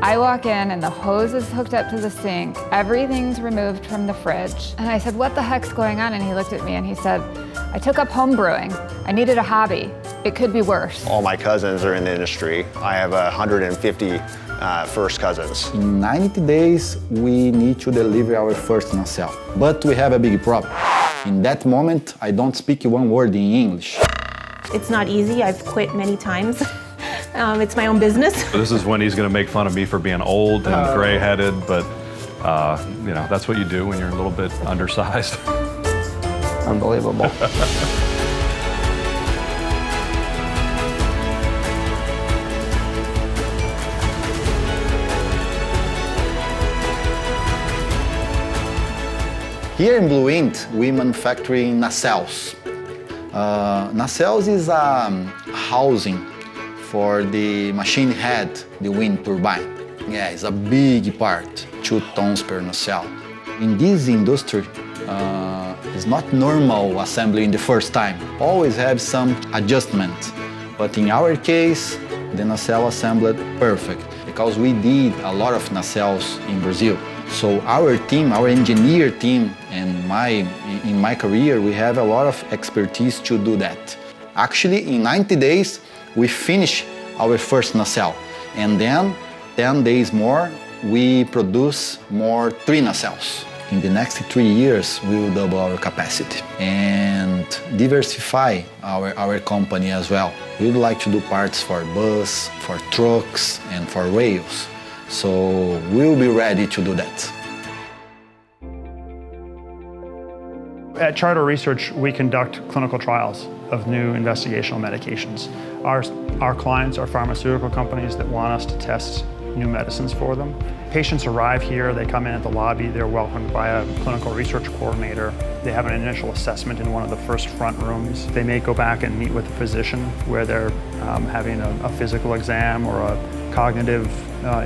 I walk in and the hose is hooked up to the sink, everything's removed from the fridge. And I said, what the heck's going on? And he looked at me and he said, I took up home brewing. I needed a hobby. It could be worse. All my cousins are in the industry. I have 150 first cousins. In 90 days, we need to deliver our first nacelle. But we have a big problem. In that moment, I don't speak one word in English. It's not easy. I've quit many times. It's my own business. This is when he's going to make fun of me for being old and gray-headed, but you know, that's what you do when you're a little bit undersized. Unbelievable. Here in Blue Int, we manufacture nacelles. Nacelles is a housing for the machine head, the wind turbine. Yeah, it's a big part, 2 tons per nacelle. In this industry, it's not normal assembly in the first time. Always have some adjustment. But in our case, the nacelle assembled perfect because we did a lot of nacelles in Brazil. So our team, our engineer team, and in my career, we have a lot of expertise to do that. Actually, in 90 days, we finish our first nacelle. And then 10 days more, we produce more 3 nacelles. In the next 3 years, we will double our capacity and diversify our company as well. We would like to do parts for bus, for trucks, and for rails. So we'll be ready to do that. At Charter Research, we conduct clinical trials of new investigational medications. Our clients are pharmaceutical companies that want us to test new medicines for them. Patients arrive here, they come in at the lobby, they're welcomed by a clinical research coordinator. They have an initial assessment in one of the first front rooms. They may go back and meet with a physician where they're having a physical exam or a cognitive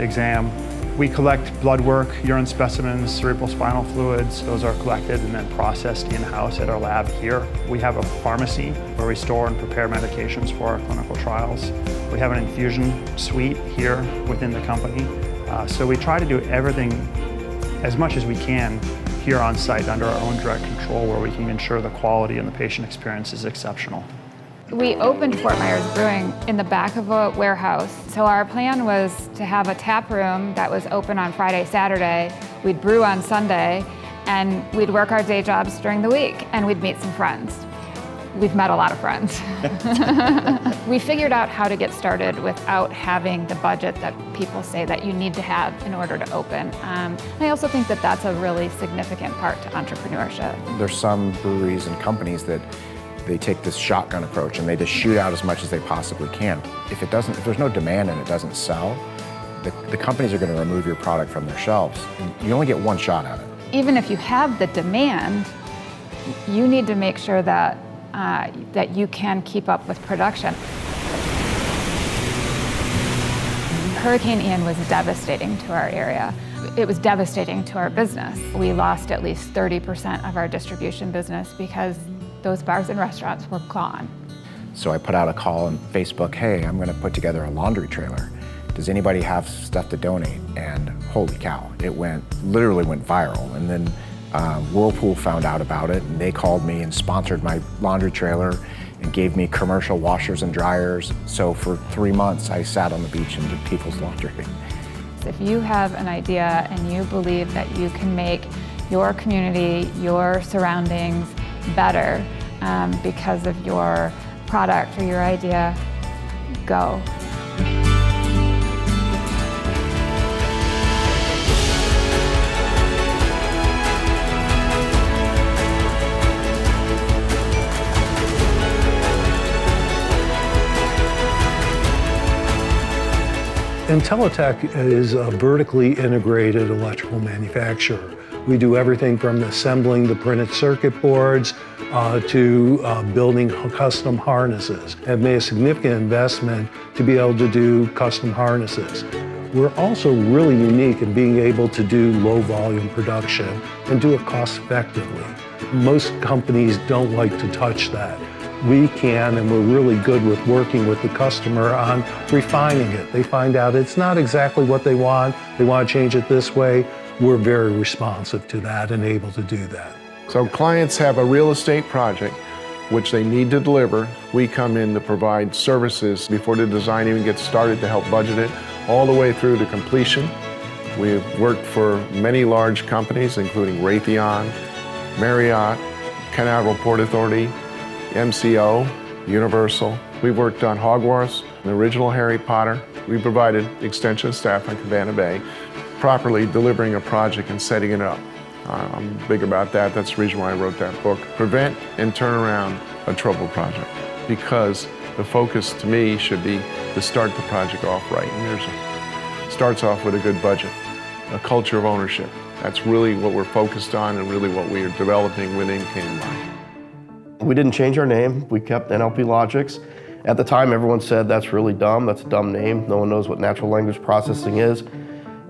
exam. We collect blood work, urine specimens, cerebral spinal fluids. Those are collected and then processed in-house at our lab here. We have a pharmacy where we store and prepare medications for our clinical trials. We have an infusion suite here within the company. So we try to do everything as much as we can here on site under our own direct control where we can ensure the quality and the patient experience is exceptional. We opened Fort Myers Brewing in the back of a warehouse. So our plan was to have a tap room that was open on Friday, Saturday. We'd brew on Sunday, and we'd work our day jobs during the week, and we'd meet some friends. We've met a lot of friends. We figured out how to get started without having the budget that people say that you need to have in order to open. I also think that that's a really significant part to entrepreneurship. There's some breweries and companies that they take this shotgun approach and they just shoot out as much as they possibly can. If there's no demand and it doesn't sell, the companies are going to remove your product from their shelves. And you only get one shot at it. Even if you have the demand, you need to make sure that that you can keep up with production. Hurricane Ian was devastating to our area. It was devastating to our business. We lost at least 30% of our distribution business because those bars and restaurants were gone. So I put out a call on Facebook, hey, I'm going to put together a laundry trailer. Does anybody have stuff to donate? And holy cow, it literally went viral. And then Whirlpool found out about it and they called me and sponsored my laundry trailer and gave me commercial washers and dryers. So for 3 months, I sat on the beach and did people's laundry. If you have an idea and you believe that you can make your community, your surroundings better because of your product or your idea, go. Intelitech is a vertically integrated electrical manufacturer. We do everything from assembling the printed circuit boards to building custom harnesses. Have made a significant investment to be able to do custom harnesses. We're also really unique in being able to do low volume production and do it cost effectively. Most companies don't like to touch that. we can, and we're really good with working with the customer on refining it. They find out it's not exactly what they want to change it this way. We're very responsive to that and able to do that. So clients have a real estate project which they need to deliver. We come in to provide services before the design even gets started to help budget it, all the way through to completion. We've worked for many large companies, including Raytheon, Marriott, Canaveral Port Authority, MCO, Universal. We've worked on Hogwarts, the original Harry Potter. We provided extension staff on Cabana Bay, properly delivering a project and setting it up. I'm big about that. That's the reason why I wrote that book. Prevent and turn around a troubled project, because the focus to me should be to start the project off right. And starts off with a good budget, a culture of ownership. That's really what we're focused on and really what we are developing within K&Y. We didn't change our name. We kept NLP Logics. At the time, everyone said that's really dumb. That's a dumb name. No one knows what natural language processing is.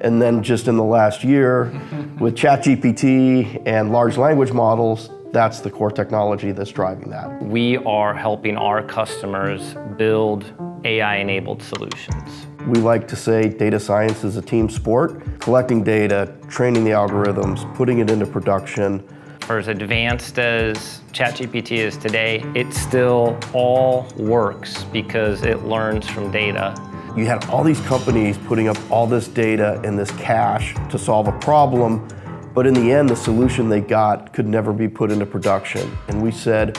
And then just in the last year, with ChatGPT and large language models, that's the core technology that's driving that. We are helping our customers build AI-enabled solutions. We like to say data science is a team sport, collecting data, training the algorithms, putting it into production. For as advanced as ChatGPT is today, it still all works because it learns from data. You had all these companies putting up all this data and this cache to solve a problem, but in the end, the solution they got could never be put into production. And we said,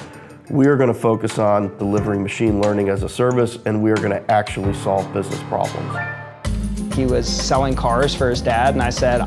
we are going to focus on delivering machine learning as a service, and we are going to actually solve business problems. He was selling cars for his dad, and I said,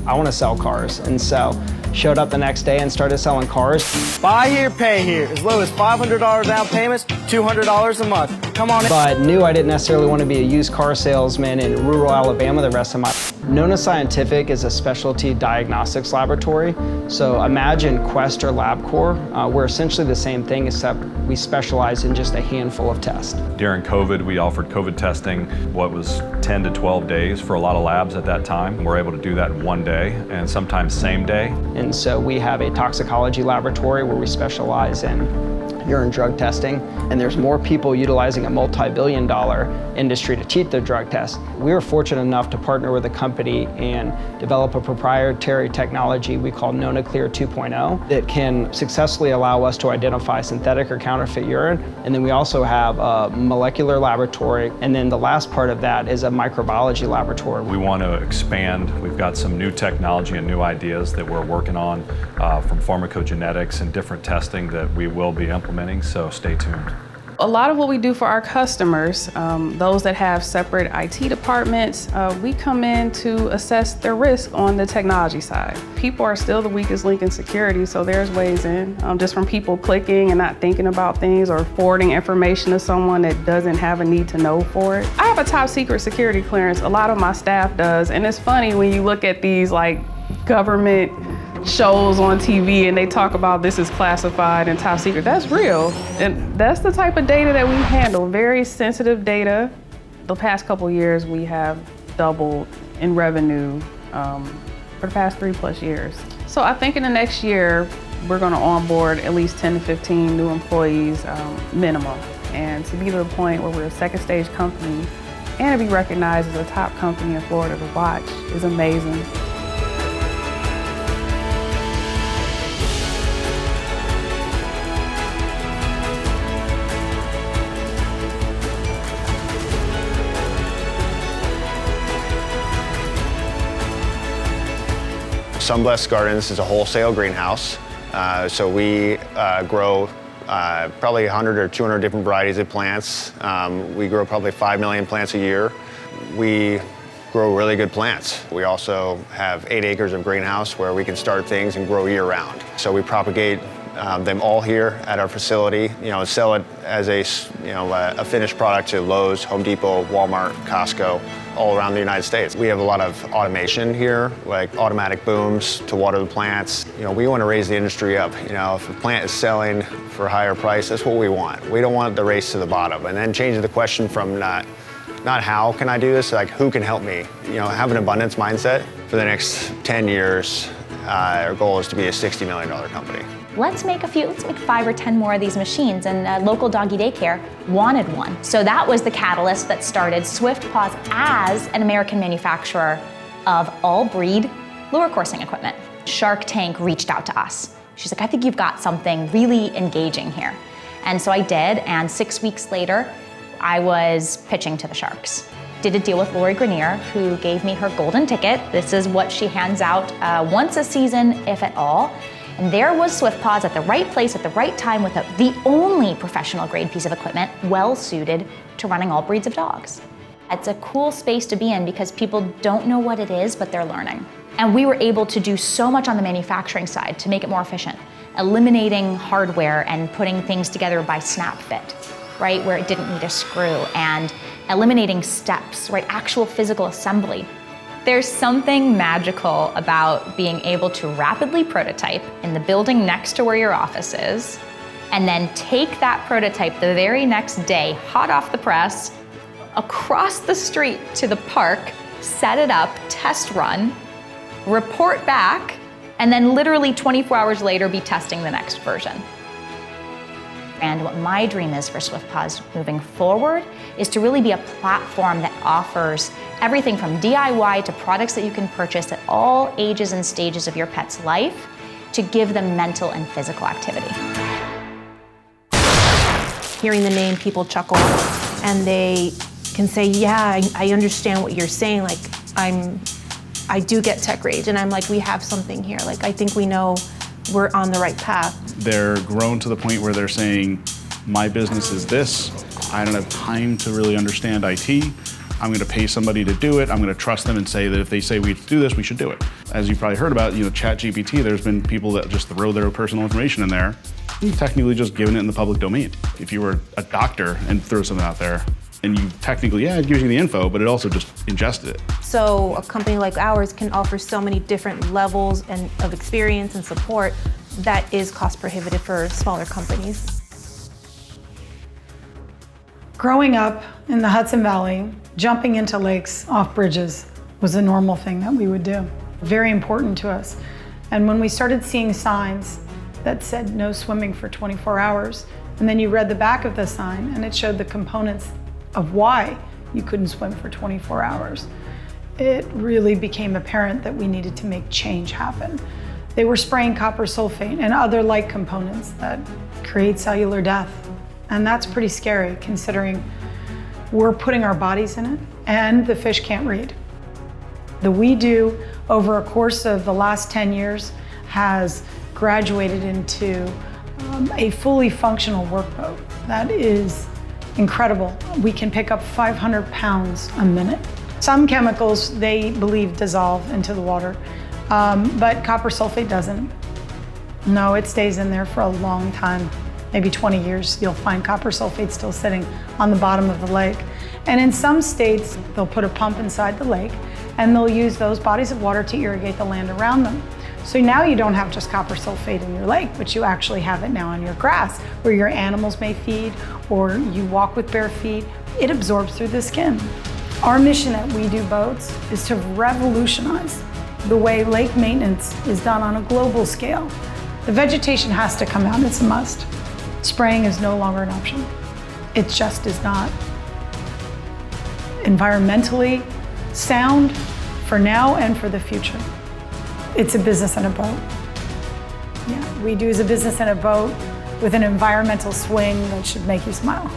I want to sell cars. And so showed up the next day and started selling cars. Buy here, pay here. As low as $500 down payments, $200 a month. Come on in. But knew I didn't necessarily want to be a used car salesman in rural Alabama the rest of my life. Nona Scientific is a specialty diagnostics laboratory. So imagine Quest or LabCorp. We're essentially the same thing, except we specialize in just a handful of tests. During COVID, we offered COVID testing, what was 10 to 12 days for a lot of labs at that time. We're able to do that in one day and sometimes same day. And so we have a toxicology laboratory where we specialize in urine drug testing, and there's more people utilizing a multi-billion-dollar industry to cheat their drug tests. We were fortunate enough to partner with a company and develop a proprietary technology we call NonaClear 2.0 that can successfully allow us to identify synthetic or counterfeit urine. And then we also have a molecular laboratory, and then the last part of that is a microbiology laboratory. We want to expand. We've got some new technology and new ideas that we're working on from pharmacogenetics and different testing that we will be implementing, so stay tuned. A lot of what we do for our customers, those that have separate IT departments, we come in to assess their risk on the technology side. People are still the weakest link in security, so there's ways in, just from people clicking and not thinking about things or forwarding information to someone that doesn't have a need to know for it. I have a top secret security clearance, a lot of my staff does, and it's funny when you look at these like government shows on TV and they talk about this is classified and top secret. That's real. And that's the type of data that we handle, very sensitive data. The past couple years, we have doubled in revenue for the past 3+ years. So I think in the next year, we're gonna onboard at least 10 to 15 new employees minimum. And to be to the point where we're a second stage company and to be recognized as a top company in Florida to watch is amazing. Sunblessed Gardens is a wholesale greenhouse. So we grow probably 100 or 200 different varieties of plants. We grow probably 5 million plants a year. We grow really good plants. We also have 8 acres of greenhouse where we can start things and grow year round. So we propagate them all here at our facility, sell it as a finished product to Lowe's, Home Depot, Walmart, Costco, all around the United States. We have a lot of automation here, like automatic booms to water the plants. We want to raise the industry up. If a plant is selling for a higher price, that's what we want. We don't want the race to the bottom. And then change the question from not how can I do this, like who can help me? Have an abundance mindset. For the next 10 years, our goal is to be a $60 million company. let's make 5 or 10 more of these machines, and a local doggy daycare wanted one. So that was the catalyst that started Swift Paws as an American manufacturer of all breed lure coursing equipment. Shark Tank reached out to us. She's like, I think you've got something really engaging here. And so I did, and 6 weeks later, I was pitching to the sharks. Did a deal with Lori Grenier, who gave me her golden ticket. This is what she hands out once a season, if at all. And there was Swift Paws at the right place at the right time with the only professional grade piece of equipment well suited to running all breeds of dogs. It's a cool space to be in because people don't know what it is, but they're learning. And we were able to do so much on the manufacturing side to make it more efficient, eliminating hardware and putting things together by snap fit, right, where it didn't need a screw, and eliminating steps, right, actual physical assembly. There's something magical about being able to rapidly prototype in the building next to where your office is, and then take that prototype the very next day, hot off the press, across the street to the park, set it up, test run, report back, and then literally 24 hours later be testing the next version. And what my dream is for Swift Paws moving forward is to really be a platform that offers everything from DIY to products that you can purchase at all ages and stages of your pet's life to give them mental and physical activity. Hearing the name, people chuckle and they can say, yeah, I understand what you're saying. Like, I do get tech rage, and I'm like, we have something here. Like, I think we know we're on the right path. They're grown to the point where they're saying, my business is this. I don't have time to really understand IT. I'm going to pay somebody to do it. I'm going to trust them and say that if they say we do this, we should do it. As you probably heard about, ChatGPT, there's been people that just throw their personal information in there. You've technically just given it in the public domain. If you were a doctor and throw something out there, and you technically, it gives you the info, but it also just ingested it. So a company like ours can offer so many different levels of experience and support that is cost prohibitive for smaller companies. Growing up in the Hudson Valley, jumping into lakes off bridges was a normal thing that we would do. Very important to us. And when we started seeing signs that said no swimming for 24 hours, and then you read the back of the sign and it showed the components of why you couldn't swim for 24 hours, it really became apparent that we needed to make change happen. They were spraying copper sulfate and other like components that create cellular death. And that's pretty scary considering we're putting our bodies in it and the fish can't read. The We Do over a course of the last 10 years has graduated into a fully functional workboat that is incredible. We can pick up 500 pounds a minute. Some chemicals, they believe, dissolve into the water, but copper sulfate doesn't. No, it stays in there for a long time. Maybe 20 years, you'll find copper sulfate still sitting on the bottom of the lake. And in some states, they'll put a pump inside the lake and they'll use those bodies of water to irrigate the land around them. So now you don't have just copper sulfate in your lake, but you actually have it now on your grass where your animals may feed or you walk with bare feet. It absorbs through the skin. Our mission at We Do Boats is to revolutionize the way lake maintenance is done on a global scale. The vegetation has to come out, it's a must. Spraying is no longer an option. It just is not environmentally sound for now and for the future. It's a business and a boat. Yeah, We Do is a business and a boat with an environmental swing that should make you smile.